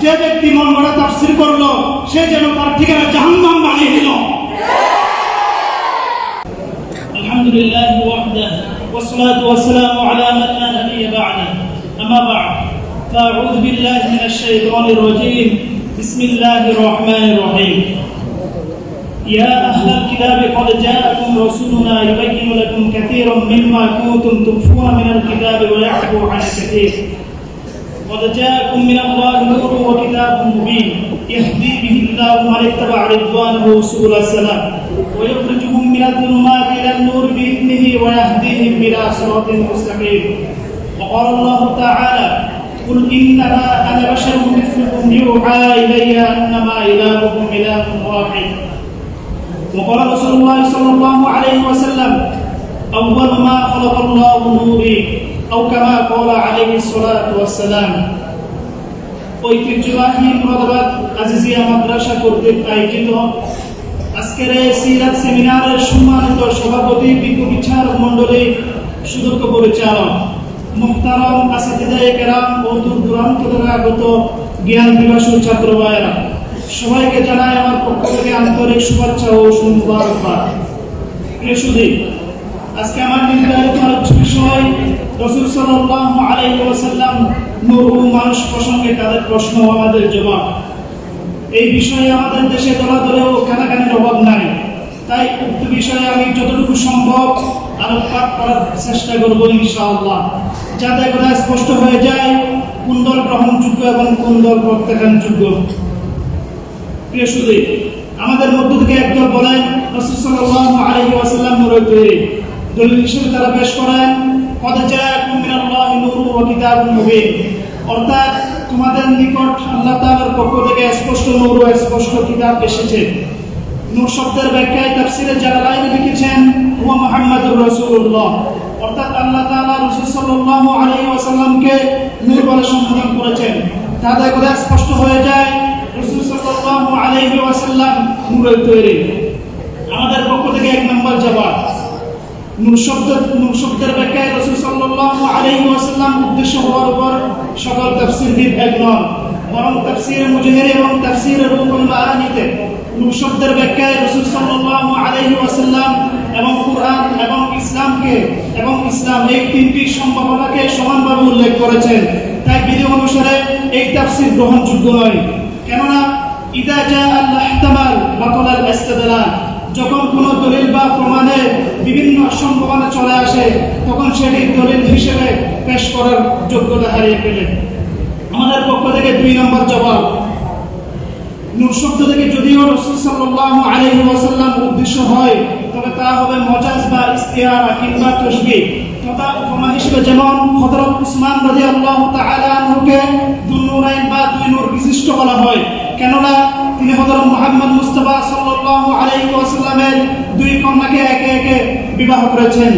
যে ব্যক্তি মন গড়া তাফসীর করলো সে যেন তার ঠিকানা জাহান্নাম বানিয়ে দিল। আলহামদুলিল্লাহ ওয়াহদাহু والصلاة والسلام على من لا نبي بعده أما بعد فأعوذ بالله من الشيطان الرجيم بسم الله الرحمن الرحيم يا أهل الكتاب قد جاءكم رسولنا يبين لكم كثيرا مما كنتم تخفون من الكتاب ويعفو عن كثير قد جاءكم من الله نور وكتاب مبين يهدي به الله من اتبع رضوانه سبل السلام ويخرجهم من الظلمات إلى النور بإذنه ويهديهم إلى صراط مستقيم وقال الله تعالى قل إنما أنا بشر مثلكم يوحى إلي أنما إلهكم إله واحد وقال رسول الله صلى الله عليه وسلم أول ما خلق الله نوري أو كما قال عليه الصلاة والسلام ঐতিহ্যবাহী মুরাদাবাদ আজিজিয়া মাদ্রাসা কর্তৃক আয়োজিত আজকের এই সিরাত সেমিনারের সম্মানিত সভাপতি বিজ্ঞ বিচারক মণ্ডলী সুদক্ষ পরিচালক মুহতারাম আসাতিদায়ে কেরাম ও দূর দূরান্ত থেকে আগত জ্ঞান পিপাসু ছাত্র ভাইয়েরা, সবাইকে জানাই আমার পক্ষ থেকে আন্তরিক শুভেচ্ছা ও মুবারকবাদ। প্রিয় সুধী, আজকে আমার নির্ধারিত আলোচ্য বিষয় রাসূল সাল্লাল্লাহু আলাইহি ওয়াসাল্লাম নূর ও মানুষ প্রসঙ্গে তাদের প্রশ্ন ও আমাদের জবাব। এই বিষয়ে আমাদের দেশে দলাদলে ও কানাকানির অভাব নাই, তাই উক্ত বিষয়ে আমি যতটুকু সম্ভব আলোকপাত করার চেষ্টা করব ইনশাআল্লাহ, যাতে কথা স্পষ্ট হয়ে যায় কোন দল গ্রহণযোগ্য এবং কোন দল প্রত্যাখ্যানযোগ্য। প্রিয় সুধী, আমাদের মধ্য থেকে একদল বলেন রাসূল সাল্লাল্লাহু আলাইহি ওয়াসাল্লাম নূরের তৈরি। দলিল হিসেবে তারা পেশ করেন কদ জাআকুম মিনাল্লাহি নূরুন ওয়া কিতাবুন মুবিন, অর্থাৎ তোমাদের নিকট আল্লাহ তাআলার পক্ষ থেকে স্পষ্ট নূর ও স্পষ্ট কিতাব এসেছে। নূর শব্দের ব্যাখ্যায় তাফসীরে জালালাইন লিখেছেন হুয়া মুহাম্মাদুর রাসূলুল্লাহ, অর্থাৎ আল্লাহ তাআলা রাসূল সাল্লাল্লাহু আলাইহি ওয়াসাল্লামকে নূর বলে সম্বোধন করেছেন। তাদের কথা স্পষ্ট হয়ে যায় রাসূল সাল্লাল্লাহু আলাইহি ওয়াসাল্লাম নূরের তৈরি। আমাদের পক্ষ থেকে এক নম্বর জবাব, নূর শব্দের ব্যাখ্যায় রাসূল সাল্লাল্লাহু আলাইহি ওয়াসাল্লাম উদ্দেশ্য হওয়ার উপর সকল তাফসীরবিদ এক নন, বরং তাফসীরে মুজাহির এবং তাফসীরে রুহুল মাআনিতে নূর শব্দের ব্যাখ্যায় রাসূল সাল্লাল্লাহু আলাইহি ওয়াসাল্লাম এবং কুরআন এবং ইসলাম এই তিনটি সম্ভাবনাকে সমানভাবে উল্লেখ করেছেন। তাই বিধি অনুসারে এই তাফসীর গ্রহণযোগ্য নয়, কেননা ইদা জাআ আল-ইহতিমাল বাতাল আল-ইসতিদলাল, যখন কোনো দলিল বা প্রমাণে বিভিন্ন সম্ভাবনা চলে আসে তখন সেটি দলিল হিসেবে পেশ করার যোগ্যতা হারিয়ে ফেলে। আমাদের পক্ষ থেকে দুই নম্বর জবাব, নূর শব্দ থেকে যদিও রাসূল সাল্লাল্লাহু আলাইহি ওয়াসাল্লাম উদ্দেশ্য হয় তবে তা হবে মজাজ বা ইস্তিআরা কিংবা তাশবিহ তথা উপমা হিসেবে, যেমন হযরত উসমান রাদিয়াল্লাহু তাআলা আনহুকে দুনূরাইন বা দুই নূর বিশিষ্ট বলা হয়, কেননা তিনি হযরত মুহাম্মদ মুস্তাফা সাল্লাল্লাহু আলাইহি ওয়াসাল্লামের দুই কন্যাকে একে একে বিবাহ করেছেন।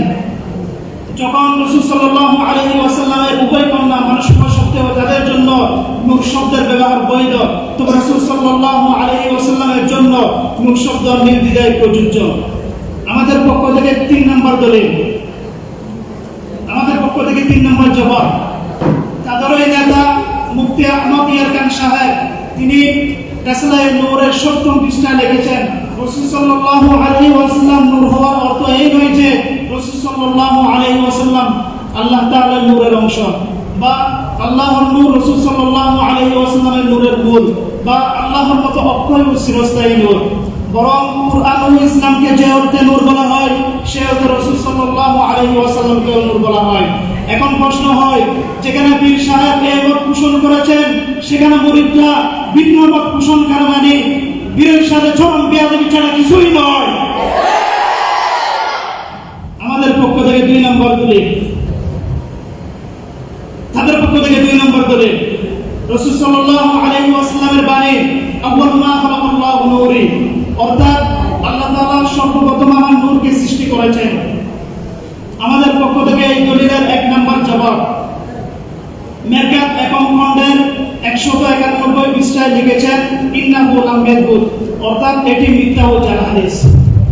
যখন রাসূল সাল্লাল্লাহু আলাইহি ওয়াসাল্লামের উভয় কন্যা মানুষ হওয়া সত্ত্বেও তাদের জন্য নূর শব্দের ব্যবহার বৈধ, তবে রাসূল সাল্লাল্লাহু আলাইহি ওয়াসাল্লামের জন্য নূর শব্দ নির্দ্বিধায় প্রযোজ্য। আমাদের পক্ষ থেকে তিন নম্বর দলিল, আমাদের পক্ষ থেকে তিন নম্বর জবাব, তাদেরই নেতা মুফতি আহমদ ইয়ারকান সাহেব তিনি রাসূলের নূরের ৭০ পৃষ্ঠা লিখেছেন রাসূল সাল্লাল্লাহু আলাইহি ওয়াসাল্লাম নূর হওয়ার অর্থ এই নয় যে রাসূল সাল্লাল্লাহু আলাইহি ওয়াসাল্লাম আল্লাহ তাআলার নূরের অংশ, বা আল্লাহর নূর রাসূল সাল্লাল্লাহু আলাইহি ওয়াসাল্লামের নূরের মূল, বা আল্লাহর মতো অক্ষয় ও চিরস্থায়ী নূর। বরং কুরআন ও ইসলামকে যে অর্থে নূর বলা হয় সে অর্থে রাসূল সাল্লাল্লাহু আলাইহি ওয়াসাল্লামকে নূর বলা হয়। এখন প্রশ্ন হয়, যেখানে পীর সাহেব এই মত পোষণ করেছেন সেখানে মুরিদরা ভিন্ন মত পোষণ করা মানে পীরের সাথে চরম বেয়াদবি ছাড়া কিছুই নয়। আমাদের পক্ষ থেকে দুই নম্বর দলিল, তাদের পক্ষ থেকে দুই নম্বর দলিল, রাসূল সাল্লাল্লাহু আলাইহি ওয়াসাল্লামের বাণী আউয়াল মা খালাকাল্লাহু নূরি, অর্থাৎ আল্লাহ তাআলা সর্বপ্রথম আমার নূরকে সৃষ্টি করেছেন। আমাদের পক্ষ থেকে এই দলিলের এক নম্বর জবাব, মেরকাত একক খণ্ডের ১৯১ পৃষ্ঠায় লিখেছেন ইন্নাহু লাম ইয়াথবুত, অর্থাৎ এটি মিথ্যা ও জাল হাদিস।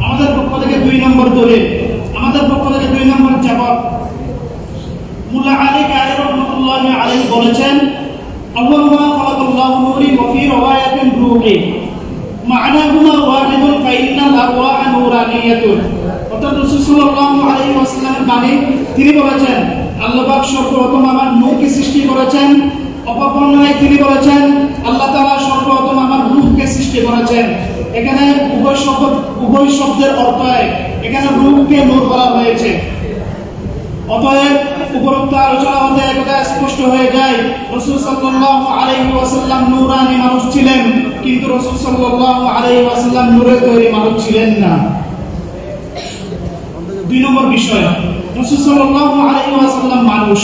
আমাদের পক্ষ থেকে দুই নম্বর দলিল, আমাদের পক্ষ থেকে দুই নম্বর জবাব, মুল্লা আলী কারি রাহমাতুল্লাহি আলাইহি বলেছেন আল্লাহু মা খালাকাল্লাহু নূরি রূহি মা'নাহুমা ওয়াহিদুন ফাইন্নাল আরওয়াহ নূরানিয়াতুন। অর্থাৎ রাসূল সাল্লাল্লাহু আলাইহি ওয়াসাল্লামের বাণী, তিনি বলেছেন আল্লাহ পাক সর্বপ্রথম আমার নূরকে সৃষ্টি করেছেন। অপরপন্নায় তিনি বলেছেন আল্লাহ তাআলা সর্বপ্রথম আমার রূহকে সৃষ্টি করেছেন। এখানে উভয় শব্দের অর্থ এক। এখানে রূহকে নূর বলা হয়েছে। অতএব উপরোক্ত আলোচনা হতে একথা স্পষ্ট হয়ে যায়, রাসূল সাল্লাল্লাহু আলাইহি ওয়াসাল্লাম নূরানি মানুষ ছিলেন, কিন্তু রাসূল সাল্লাল্লাহু আলাইহি ওয়াসাল্লাম নূরের তৈরি মানুষ ছিলেন না। 2 নম্বর বিষয়, রাসূল সাল্লাল্লাহু আলাইহি ওয়াসাল্লাম মানুষ,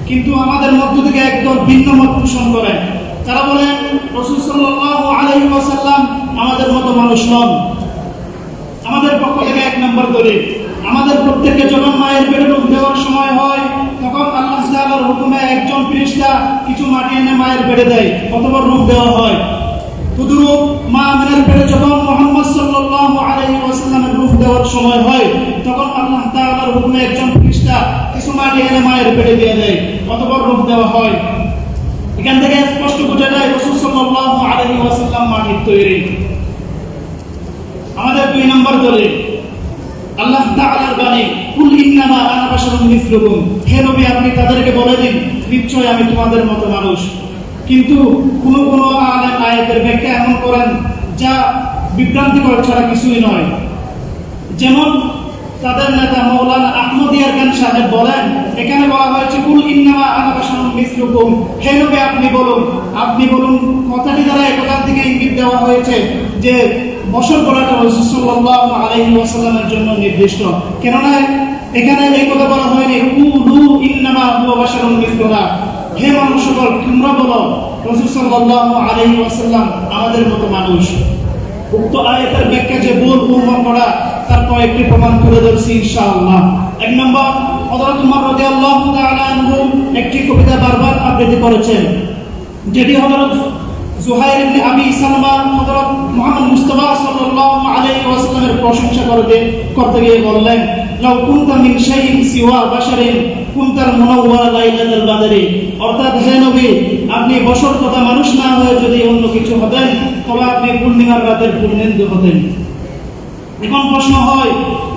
কিন্তু আমাদের মধ্য থেকে একদল ভিন্ন মত পোষণ করেন। তারা বলেন রাসূল সাল্লাল্লাহু আলাইহি ওয়াসাল্লাম আমাদের মতো মানুষ নন। আমাদের পক্ষ থেকে 1 নম্বর দলিল, আমাদের প্রত্যেককে যখন মায়ের পেটে রূপ দেওয়ার সময় হয়, তখন আল্লাহ তাআলার হুকুমে একজন ফেরেশতা কিছু মাটি এনে মায়ের পেটে দেয়, অথবা রূপ দেওয়া হয়। তদ্রূপ মা আমিনার পেটে যখন মুহাম্মদ সাল্লাল্লাহু আলাইহি ওয়াসাল্লামের রূপ দেওয়ার সময় হয়, তখন আল্লাহ তাআলার হুকুমে একজন ফেরেশতা কিছু মাটি এনে মায়ের পেটে দিয়ে দেয়, অথবা রূপ দেওয়া হয়। এখান থেকে স্পষ্ট বোঝা যায় রাসূল সাল্লাল্লাহু আলাইহি ওয়াসাল্লাম মাটির তৈরি। আমাদের 2 নম্বর দলিল, আল্লাহ তাআলার বাণী, কুল ইন্নামা আনা বাশারুম মিসলুকুম। হে নবী, আপনি তাদেরকে বলে দিন নিশ্চয় আমি তোমাদের মতো মানুষ। কিন্তু কোন কোন আলেম আয়াতের ব্যাখ্যা এমন করেন যা বিভ্রান্তিকর ছাড়া কিছুই নয়। যেমন তাদের নেতা মাওলানা আহমদ ইয়ারকান সাহেব বলেন, এখানে বলা হয়েছে কুল ইন্নামা আনা বাশারুম মিসলুকুম। হে নবী, আপনি বলুন কথাটি দ্বারা একতার দিকে ইঙ্গিত দেওয়া হয়েছে যে বশর করাটা রাসূল সাল্লাল্লাহু আলাইহি ওয়াসাল্লামের জন্য নির্দিষ্ট। কেননা এখানে এই কথা বলা হয়নি কুলু ইন্নামা হুয়া বাশারুন মিসলুনা। হে মানুষ সকল, তোমরা বলো রাসূল সাল্লাল্লাহু আলাইহি ওয়াসাল্লাম আমাদের মতো মানুষ। উক্ত আয়াতের ব্যাখ্যা যে ভুল অনুমান করা, তার কয়েকটি প্রমাণ তুলে ধরছি ইনশাআল্লাহ। 1 নম্বর, হযরত উমর রাদিয়াল্লাহু তাআলা আনহু একটি কবিতা বারবার আবৃত্তি করেছেন, যেটি হযরত জুহাইর ইবনে আবি সালমা হযরত মুহাম্মদ মুস্তাফা সাল্লাল্লাহু আলাইহি ওয়াসাল্লামের প্রশংসা করতে গিয়ে বললেন, লাউ কুনতা মিন শাইইন সিওয়া বাশারিন কুনতাল মুনাওয়ারা লাইলাতাল বাদরি। অর্থাৎ হে নবী, আপনি বশর তথা মানুষ না হয়ে যদি অন্য কিছু হতেন, তবে আপনি পূর্ণিমার রাতের পূর্ণেন্দু হতেন। এখন প্রশ্ন হয়,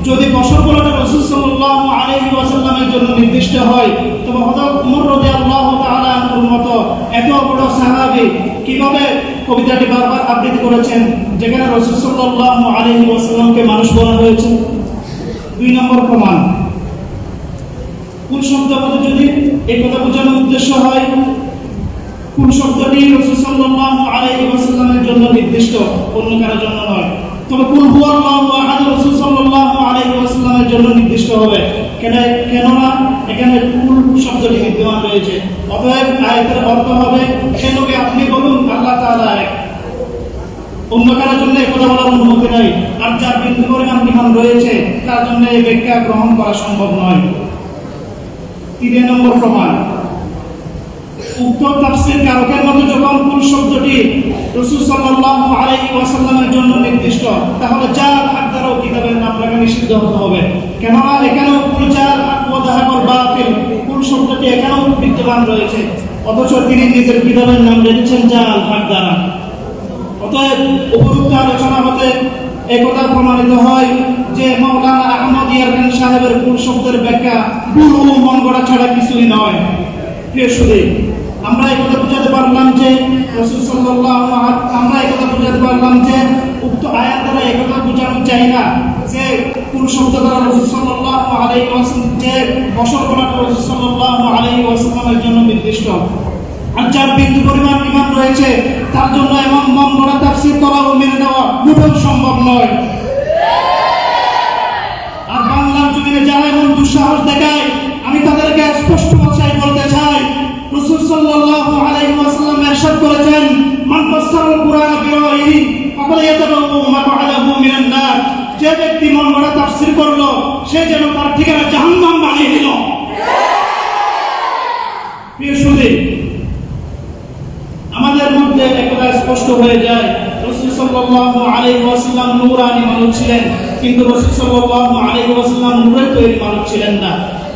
যদি বশর বলাটা রাসূল সাল্লাল্লাহু আলাইহি ওয়াসাল্লামের জন্য নির্দিষ্ট হয়, তবে হযরত উমর রাদিয়াল্লাহু তাআলা আনহুর মতো এত বড় সাহাবী কিভাবে কবিতাটি বারবার আবৃত্তি করেছেন, যেখানে রাসূল সাল্লাল্লাহু আলাইহি ওয়াসাল্লামকে মানুষ বলা হয়েছে? 2 নম্বর প্রমাণ, কোন শব্দ বলতে যদি এই কথা বোঝানোর উদ্দেশ্য হয়, কোন শব্দটি রাসূল সাল্লাল্লাহু আলাইহি ওয়াসাল্লামের জন্য নির্দিষ্ট, অন্য কারোর জন্য নয়। তবে কুল হুয়াল্লাহু আহাদ রাসূল সাল্লাল্লাহু আলাইহি ওয়াসাল্লামের জন্য নির্দিষ্ট হবে। কেননা এখানে কুল শব্দটি বিদ্যমান রয়েছে। অতএব আয়াতের অর্থ হবে, হে নবী, আপনি বলুন আল্লাহ তাআলা এক, অন্য কারোর জন্য এই কথা বলার অনুমতি নাই। আর যার বিন্দু পরিমাণ ঈমান রয়েছে তার জন্য এই ব্যাখ্যা গ্রহণ করা সম্ভব নয়। 3 নম্বর প্রমাণ, উক্ত তাফসীর কারকের মতে যখন কুল শব্দটি রাসূল সাল্লাল্লাহু আলাইহি ওয়াসাল্লামের জন্য নির্দিষ্ট, তাহলে জাল হক দ্বারাও কিতাবের নাম রাখা নিষিদ্ধ হতে হবে। কেননা এখানেও কুল জাল হক ওয়া যাহাবুল বাতিল, কুল শব্দটি এখানেও বিদ্যমান রয়েছে, অথচ তিনি নিজের কিতাবের নাম রেখেছেন জাল হক দ্বারা। অতএব উপরোক্ত আলোচনা হতে একথা প্রমাণিত হয় যে মাওলানা আহমদ ইয়ারকান সাহেবের কুল শব্দের ব্যাখ্যা ভুল ও মন গড়া ছাড়া কিছুই নয়। প্রিয় সুধী, আমরা একথা বুঝাতে পারলাম যে রাসূল সাল্লাল্লাহু আমরা একথা বুঝাতে পারলাম যে উক্ত আয়াত দ্বারা একথা বোঝানো যায় না যে কোন শব্দ দ্বারা রাসূল সাল্লাল্লাহু আলাইহি ওয়াসাল্লাম যে বশর করাটা রাসূল সাল্লাল্লাহু আলাইহি ওয়াসাল্লামের জন্য নির্দিষ্ট। আর যার বিন্দু পরিমাণ ঈমান রয়েছে তার জন্য এমন মন গড়া তাফসীর করা ও মেনে নেওয়া মোটেও সম্ভব নয়। আর বাংলার জমিনে যারা এমন দুঃসাহস দেখায়, আমি তাদেরকে স্পষ্ট ভাষায় বলতে চাই, রাসূল সাল্লাল্লাহু আলাইহি ওয়াসাল্লাম ইরশাদ করেছেন, মান ফাসসারাল কুরআন বিরাইহি ফাকাদ ইয়াতাবাওয়া মাকআদাহু মিনান নার। যে ব্যক্তি মন গড়া তাফসীর করলো, সে যেন তার ঠিকানা জাহান্নাম বানিয়ে দিল। প্রিয় সুধী, আমাদের মধ্যে একথা স্পষ্ট হয়ে যায়, রাসূল সাল্লাল্লাহু আলাইহি ওয়াসাল্লাম নূরানি মানুষ ছিলেন, কিন্তু রাসূল সাল্লাল্লাহু আলাইহি ওয়াসাল্লাম নূরের তৈরি মানুষ ছিলেন না।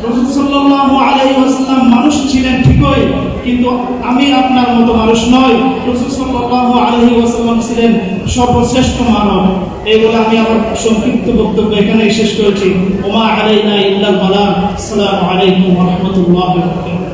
রাসূল সাল্লাল্লাহু আলাইহি ওয়াসাল্লাম মানুষ ছিলেন ঠিকই, কিন্তু আমি আপনার মতো মানুষ নই। রাসূল সাল্লাল্লাহু আলাইহি ওয়াসাল্লাম ছিলেন সর্বশ্রেষ্ঠ মানব। এই বলে আমি আমার সংক্ষিপ্ত বক্তব্য এখানেই শেষ করেছি। ওমা আলাইনা ইল্লাল বালাগ। আসসালামু আলাইকুম ওয়া রাহমাতুল্লাহি ওয়া বারাকাতুহু।